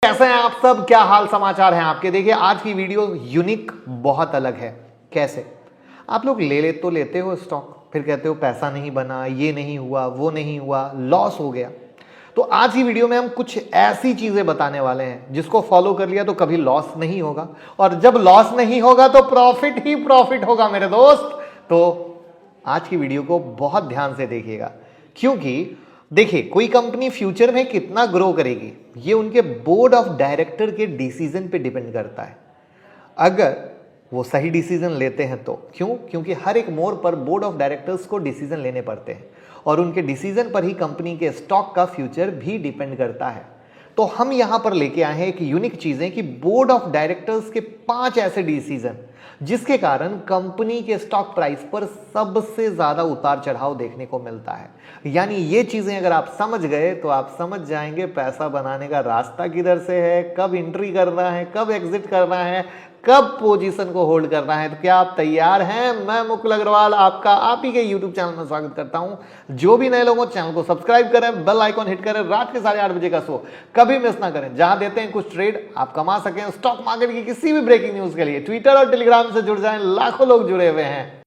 कैसे हैं आप सब, क्या हाल समाचार हैं आपके। देखिए आज की वीडियो यूनिक बहुत अलग है। कैसे आप लोग तो लेते हो स्टॉक, फिर कहते हो पैसा नहीं बना, ये नहीं हुआ, वो नहीं हुआ, लॉस हो गया। तो आज की वीडियो में हम कुछ ऐसी चीजें बताने वाले हैं जिसको फॉलो कर लिया तो कभी लॉस नहीं होगा, और जब लॉस नहीं होगा तो प्रॉफिट ही प्रॉफिट होगा मेरे दोस्त। तो आज की वीडियो को बहुत ध्यान से देखिएगा, क्योंकि देखिए कोई कंपनी फ्यूचर में कितना ग्रो करेगी ये उनके बोर्ड ऑफ डायरेक्टर के डिसीजन पे डिपेंड करता है। अगर वो सही डिसीजन लेते हैं तो क्योंकि हर एक मोड़ पर बोर्ड ऑफ डायरेक्टर्स को डिसीजन लेने पड़ते हैं, और उनके डिसीजन पर ही कंपनी के स्टॉक का फ्यूचर भी डिपेंड करता है। तो हम यहां पर लेके आए हैं एक यूनिक चीजें कि बोर्ड ऑफ डायरेक्टर्स के 5 ऐसे डिसीजन जिसके कारण कंपनी के स्टॉक प्राइस पर सबसे ज्यादा उतार चढ़ाव देखने को मिलता है। यानी ये चीजें अगर आप समझ गए तो आप समझ जाएंगे पैसा बनाने का रास्ता किधर से है, कब एंट्री करना है, कब एग्जिट करना है, कब पोजीशन को होल्ड करना है। तो क्या आप तैयार हैं? मैं मुकुल अग्रवाल आपका आप ही के यूट्यूब चैनल में स्वागत करता हूं। जो भी नए लोग हो चैनल को सब्सक्राइब करें, बेल आइकॉन हिट करें, रात के 8:30 बजे का शो कभी मिस ना करें, जहां देते हैं कुछ ट्रेड आप कमा सकें। स्टॉक मार्केट की किसी भी ब्रेकिंग न्यूज के लिए ट्विटर और टेलीग्राम से जुड़ जाएं, लाखों लोग जुड़े हुए हैं।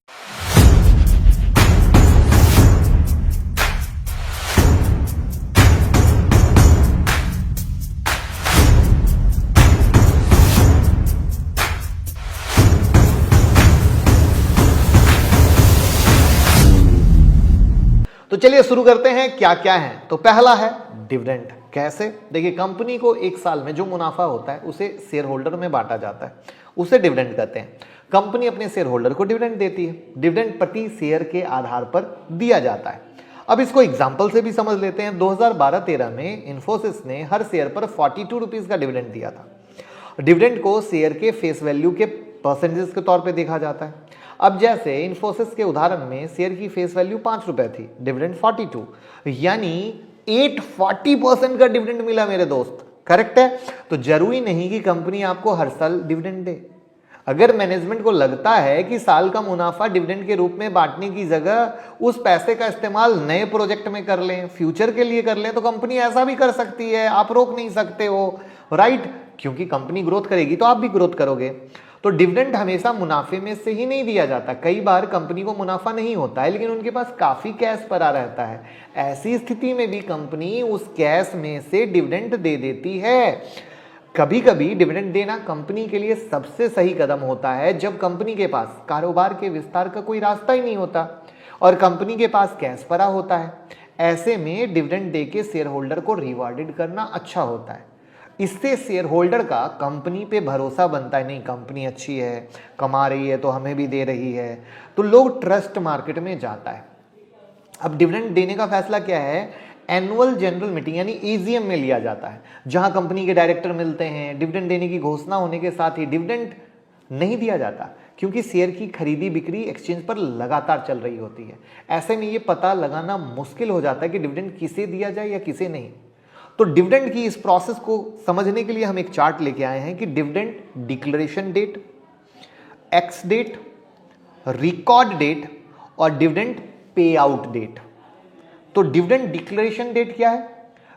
तो चलिए शुरू करते हैं क्या क्या है। तो पहला है डिविडेंड। कैसे? देखिए कंपनी को एक साल में जो मुनाफा होता है उसे शेयर होल्डर में बांटा जाता है, उसे डिविडेंड कहते हैं। कंपनी अपने शेयर होल्डर को डिविडेंड देती है। डिविडेंड प्रति शेयर के आधार पर दिया जाता है। अब इसको एग्जाम्पल से भी समझ लेते हैं। 2012-13 में इन्फोसिस ने हर शेयर पर 42 रुपीज का डिविडेंड दिया था। डिविडेंड को शेयर के फेस वैल्यू के परसेंटेज के तौर पे देखा जाता है। अब जैसे इन्फोसिस के उदाहरण में शेयर की फेस वैल्यू 5 रुपए थी, डिविडेंड 42, यानी 840% का डिविडेंड मिला मेरे दोस्त। करेक्ट है? तो जरूरी नहीं कि कंपनी आपको हर साल डिविडेंड दे। अगर मैनेजमेंट को लगता है कि साल का मुनाफा डिविडेंड के रूप में बांटने की जगह उस पैसे का इस्तेमाल नए प्रोजेक्ट में कर लें, फ्यूचर के लिए कर लें, तो कंपनी ऐसा भी कर सकती है। आप रोक नहीं सकते हो, राइट? क्योंकि कंपनी ग्रोथ करेगी तो आप भी ग्रोथ करोगे। तो डिविडेंड हमेशा मुनाफे में से ही नहीं दिया जाता। कई बार कंपनी को मुनाफा नहीं होता है लेकिन उनके पास काफी कैश पड़ा रहता है। ऐसी स्थिति में भी कंपनी उस कैश में से डिविडेंड दे देती है। कभी कभी डिविडेंड देना कंपनी के लिए सबसे सही कदम होता है जब कंपनी के पास कारोबार के विस्तार का कोई रास्ता ही नहीं होता और कंपनी के पास कैश पड़ा होता है। ऐसे में डिविडेंड देके शेयर होल्डर को रिवॉर्डेड करना अच्छा होता है। इससे शेयर होल्डर का कंपनी पे भरोसा बनता है, नहीं कंपनी अच्छी है, कमा रही है तो हमें भी दे रही है, तो लोग ट्रस्ट मार्केट में जाता है। अब डिविडेंड देने का फैसला क्या है? एनुअल जनरल मीटिंग यानी एजीएम में लिया जाता है, जहां कंपनी के डायरेक्टर मिलते हैं। डिविडेंड देने की घोषणा होने के साथ ही डिविडेंड नहीं दिया जाता, क्योंकि शेयर की खरीदी बिक्री एक्सचेंज पर लगातार चल रही होती है। ऐसे में ये पता लगाना मुश्किल हो जाता है कि डिविडेंड किसे दिया जाए या किसे नहीं। तो डिविडेंड की इस प्रोसेस को समझने के लिए हम एक चार्ट लेके आए हैं कि dividend declaration date, ex date, record date और डिविडेंड पे आउट डेट। तो डिविडेंड डिक्लेरेशन डेट क्या है?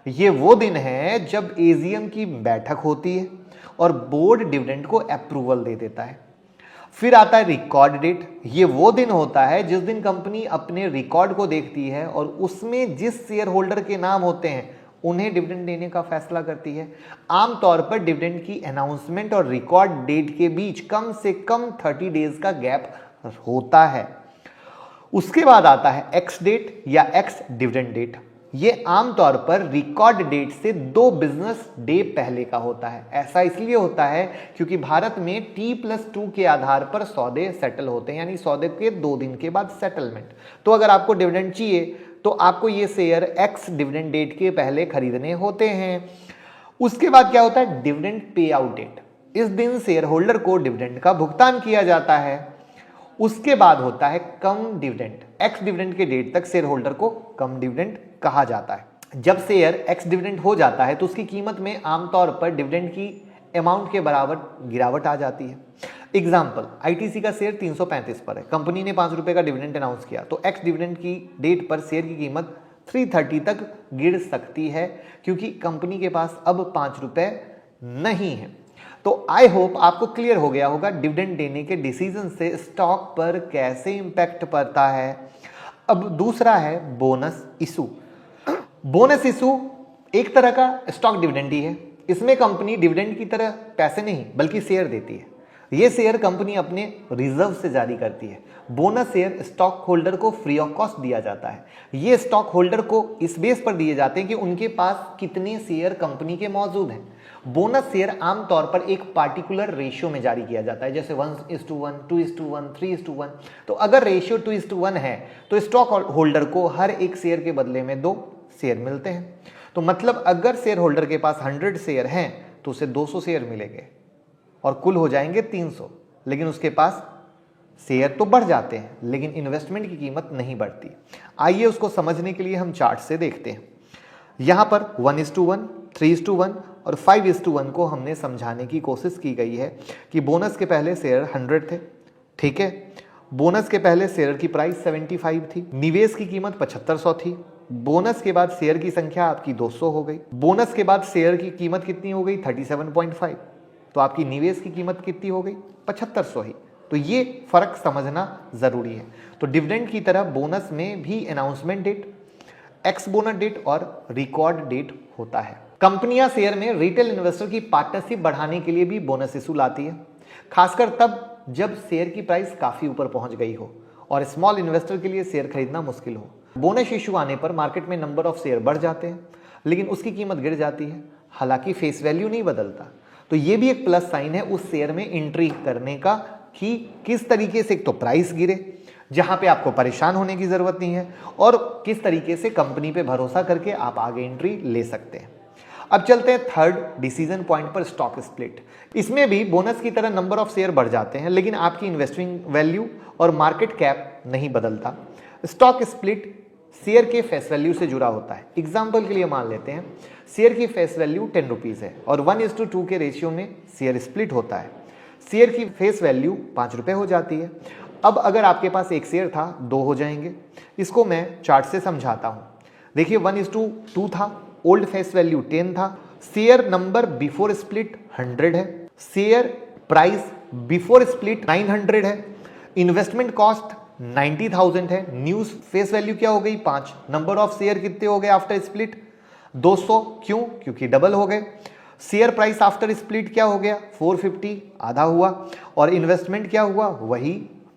ये वो दिन है जब एजीएम की बैठक होती है और बोर्ड डिविडेंड को अप्रूवल दे देता है। फिर आता है रिकॉर्ड डेट। ये वो दिन होता है जिस दिन कंपनी अपने रिकॉर्ड को देखती है और उसमें जिस शेयर होल्डर के नाम होते हैं उन्हें डिविडेंड देने का फैसला करती है। आमतौर पर डिविडेंड की अनाउंसमेंट और रिकॉर्ड डेट के बीच कम से कम 30 डेज का गैप होता है। उसके बाद आता है एक्स डेट या एक्स डिविडेंड डेट। यह आमतौर पर रिकॉर्ड डेट से 2 बिजनेस डे पहले का होता है। ऐसा इसलिए होता है क्योंकि भारत में T+2 के आधार पर सौदे सेटल होते हैं, यानी सौदे के 2 दिन के बाद सेटलमेंट। तो अगर आपको डिविडेंड चाहिए तो आपको ये शेयर एक्स डिविडेंड डेट के पहले खरीदने होते हैं। उसके बाद क्या होता है? Dividend pay out date. इस दिन शेयर होल्डर को डिविडेंड का भुगतान किया जाता है। उसके बाद होता है कम डिविडेंड। एक्स डिविडेंड के डेट तक शेयर होल्डर को कम डिविडेंड कहा जाता है। जब शेयर एक्स डिविडेंड हो जाता है तो उसकी कीमत में आमतौर पर डिविडेंड की अमाउंट के बराबर गिरावट आ जाती है। एग्जाम्पल, आईटीसी का शेयर 335 पर है, कंपनी ने 5 रुपए का डिविडेंड अनाउंस किया, तो एक्स डिविडेंड की डेट पर शेयर की कीमत 330 तक गिर सकती है, क्योंकि कंपनी के पास अब 5 रुपए नहीं है। तो आई होप आपको क्लियर हो गया होगा डिविडेंड देने के डिसीजन से स्टॉक पर कैसे इंपैक्ट पड़ता है। अब दूसरा है बोनस इशू। बोनस इशू एक तरह का स्टॉक डिविडेंड ही है। इसमें कंपनी डिविडेंड की तरह पैसे नहीं बल्कि शेयर देती है। ये शेयर कंपनी अपने रिजर्व से जारी करती है। बोनस शेयर स्टॉक होल्डर को फ्री ऑफ कॉस्ट दिया जाता है। ये स्टॉक होल्डर को इस बेस पर दिए जाते हैं कि उनके पास कितने शेयर कंपनी के मौजूद हैं। बोनस शेयर आमतौर पर एक पार्टिकुलर रेशियो में जारी किया जाता है, जैसे 1:1, 2:1, 3:1। तो अगर रेशियो 2:1 है तो स्टॉक होल्डर को हर एक शेयर के बदले में 2 शेयर मिलते हैं। तो मतलब अगर शेयर होल्डर के पास 100 शेयर हैं तो उसे 200 शेयर मिलेंगे और कुल हो जाएंगे 300। लेकिन उसके पास शेयर तो बढ़ जाते हैं लेकिन इन्वेस्टमेंट की कीमत नहीं बढ़ती। आइए उसको समझने के लिए हम चार्ट से देखते हैं। यहां पर 1:1, 3:1 और 5:1 को हमने समझाने की कोशिश की गई है कि बोनस के पहले शेयर 100 थे, ठीक है। बोनस के पहले शेयर की प्राइस 75 थी, निवेश की कीमत 7500 थी। बोनस के बाद शेयर की संख्या आपकी 200 हो गई। बोनस के बाद शेयर की कीमत कितनी हो गई? 37.5। तो आपकी निवेश की कीमत कितनी हो गई? 7500 ही। तो ये फर्क समझना जरूरी है। तो डिविडेंड की तरह बोनस में भी announcement date, ex bonus date और रिकॉर्ड डेट होता है। कंपनियां शेयर में रिटेल इन्वेस्टर की पार्टनरशिप बढ़ाने के लिए भी बोनस इशू लाती है, खासकर तब जब शेयर की प्राइस काफी ऊपर पहुंच गई हो और स्मॉल इन्वेस्टर के लिए शेयर खरीदना मुश्किल हो। बोनस इशू आने पर मार्केट में नंबर ऑफ शेयर बढ़ जाते हैं लेकिन उसकी कीमत गिर जाती है, हालांकि फेस वैल्यू नहीं बदलता। तो ये भी एक प्लस साइन है उस शेयर में एंट्री करने का कि किस तरीके से एक तो प्राइस गिरे जहां पे आपको परेशान होने की जरूरत नहीं है और किस तरीके से कंपनी पे भरोसा करके आप आगे एंट्री ले सकते हैं। अब चलते हैं थर्ड डिसीजन पॉइंट पर, स्टॉक स्प्लिट। इसमें भी बोनस की तरह नंबर ऑफ शेयर बढ़ जाते हैं लेकिन आपकी इन्वेस्टिंग वैल्यू और मार्केट कैप नहीं बदलता। स्टॉक स्प्लिट शेयर के फेस वैल्यू से जुड़ा होता है। एग्जाम्पल के लिए मान लेते हैं शेयर की फेस वैल्यू 10 रुपीज है और 1:2 के रेशियो में शेयर स्प्लिट होता है। शेयर की फेस वैल्यू 5 रुपए हो जाती है। अब अगर आपके पास एक शेयर था, 2 हो जाएंगे। इसको मैं चार्ट से समझाता हूं। देखिए 1:2 था, ओल्ड फेस वैल्यू 10 था, शेयर नंबर बिफोर स्प्लिट 100 है, शेयर प्राइस बिफोर स्प्लिट 900 है, इन्वेस्टमेंट कॉस्ट 90,000 है, न्यूज फेस वैल्यू क्या हो गई? 5। नंबर ऑफ शेयर कितने हो गए आफ्टर स्प्लिट? 200। क्यों? क्योंकि डबल हो गए। शेयर प्राइस आफ्टर स्प्लिट क्या हो गया? 450, आधा हुआ। और इन्वेस्टमेंट क्या हुआ? वही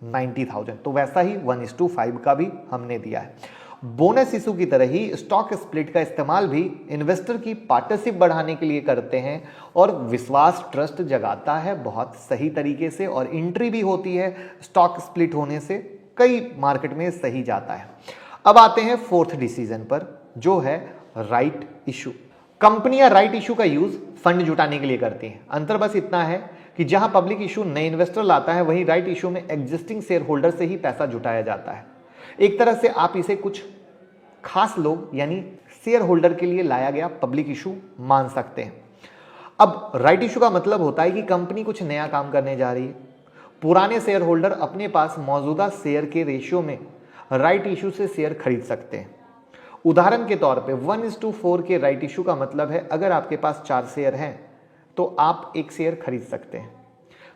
90,000। तो वैसा ही 1:5 का भी हमने दिया है। बोनस इशू की तरह ही स्टॉक स्प्लिट का इस्तेमाल भी इन्वेस्टर की पार्टनरशिप बढ़ाने के लिए करते हैं और विश्वास, ट्रस्ट जगाता है बहुत सही तरीके से और एंट्री भी होती है स्टॉक स्प्लिट होने से कई मार्केट में सही जाता है। अब आते हैं फोर्थ डिसीजन पर, जो है राइट इशू। कंपनियां राइट इशू का यूज फंड जुटाने के लिए करती हैं। अंतर बस इतना है कि जहां पब्लिक इशू नए इन्वेस्टर लाता है वहीं राइट इशू में एग्जिस्टिंग शेयर होल्डर से ही पैसा जुटाया जाता है। एक तरह से आप इसे कुछ खास लोग यानी शेयर होल्डर के लिए लाया गया पब्लिक इशू मान सकते हैं। अब राइट इशू का मतलब होता है कि कंपनी कुछ नया काम करने जा रही है। पुराने शेयर होल्डर अपने पास मौजूदा शेयर के रेशियो में राइट इशू से शेयर खरीद सकते हैं। उदाहरण के तौर पे 1:4 के राइट इशू का मतलब है अगर आपके पास 4 शेयर हैं तो आप एक शेयर खरीद सकते हैं।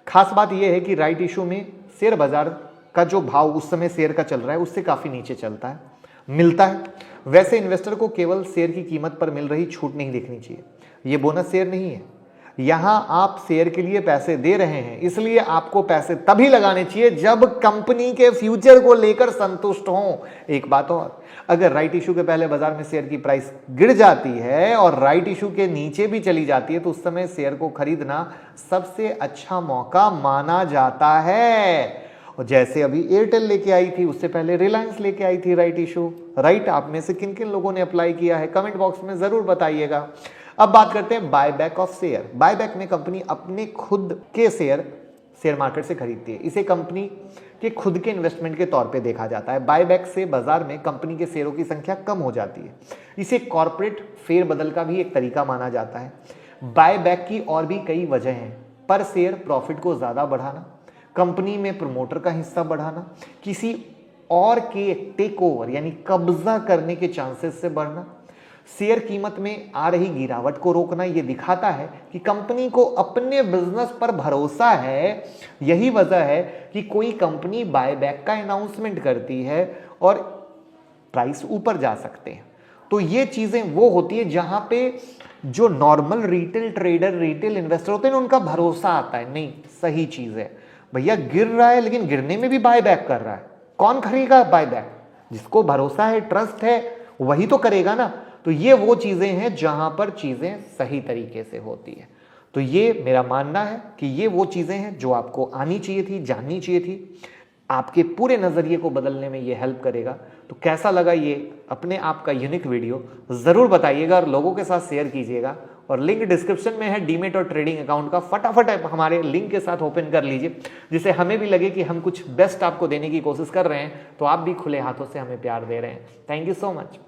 खास बात यह है कि राइट इशू में शेयर बाजार का जो भाव उस समय शेयर का चल रहा है उससे काफी नीचे चलता है, मिलता है। वैसे इन्वेस्टर को केवल शेयर की कीमत पर मिल रही छूट नहीं देखनी चाहिए। यह बोनस शेयर नहीं है, यहां आप शेयर के लिए पैसे दे रहे हैं, इसलिए आपको पैसे तभी लगाने चाहिए जब कंपनी के फ्यूचर को लेकर संतुष्ट हो। एक बात और, अगर राइट इशू के पहले बाजार में शेयर की प्राइस गिर जाती है और राइट इशू के नीचे भी चली जाती है तो उस समय शेयर को खरीदना सबसे अच्छा मौका माना जाता है। और जैसे अभी एयरटेल लेके आई थी, उससे पहले रिलायंस लेके आई थी राइट इशू। राइट, आप में से किन किन लोगों ने अप्लाई किया है कमेंट बॉक्स में जरूर बताइएगा। अब बात करते हैं बायबैक ऑफ शेयर। बायबैक में कंपनी अपने खुद के शेयर मार्केट से खरीदती है। इसे कंपनी के खुद के इन्वेस्टमेंट के तौर पे देखा जाता है। बायबैक से बाजार में कंपनी के शेयरों की संख्या कम हो जाती है। इसे कॉर्पोरेट फेरबदल का भी एक तरीका माना जाता है। बायबैक की और भी कई वजह हैं। पर शेयर प्रॉफिट को ज्यादा बढ़ाना, कंपनी में प्रमोटर का हिस्सा बढ़ाना, किसी और के टेक ओवर यानी कब्जा करने के चांसेस से बढ़ना, शेयर कीमत में आ रही गिरावट को रोकना ये दिखाता है कि कंपनी को अपने बिजनेस पर भरोसा है। यही वजह है कि कोई कंपनी बायबैक का अनाउंसमेंट करती है और प्राइस ऊपर जा सकते हैं। तो ये चीजें वो होती है जहां पे जो normal retail trader, retail investor होते हैं उनका भरोसा आता है, नहीं सही चीज है भैया, गिर रहा है लेकिन गिरने में भी बायबैक कर रहा है। कौन खरीदेगा बायबैक? जिसको भरोसा है, ट्रस्ट है, वही तो करेगा ना। तो ये वो चीजें हैं जहां पर चीजें सही तरीके से होती है। तो ये मेरा मानना है कि ये वो चीजें हैं जो आपको आनी चाहिए थी, जाननी चाहिए थी। आपके पूरे नजरिए को बदलने में ये हेल्प करेगा। तो कैसा लगा ये अपने आप का यूनिक वीडियो जरूर बताइएगा और लोगों के साथ शेयर कीजिएगा। और लिंक डिस्क्रिप्शन में है डीमेट और ट्रेडिंग अकाउंट का, फटाफट आप हमारे लिंक के साथ ओपन कर लीजिए, जिससे हमें भी लगे कि हम कुछ बेस्ट आपको देने की कोशिश कर रहे हैं, तो आप भी खुले हाथों से हमें प्यार दे रहे हैं। Thank you so much.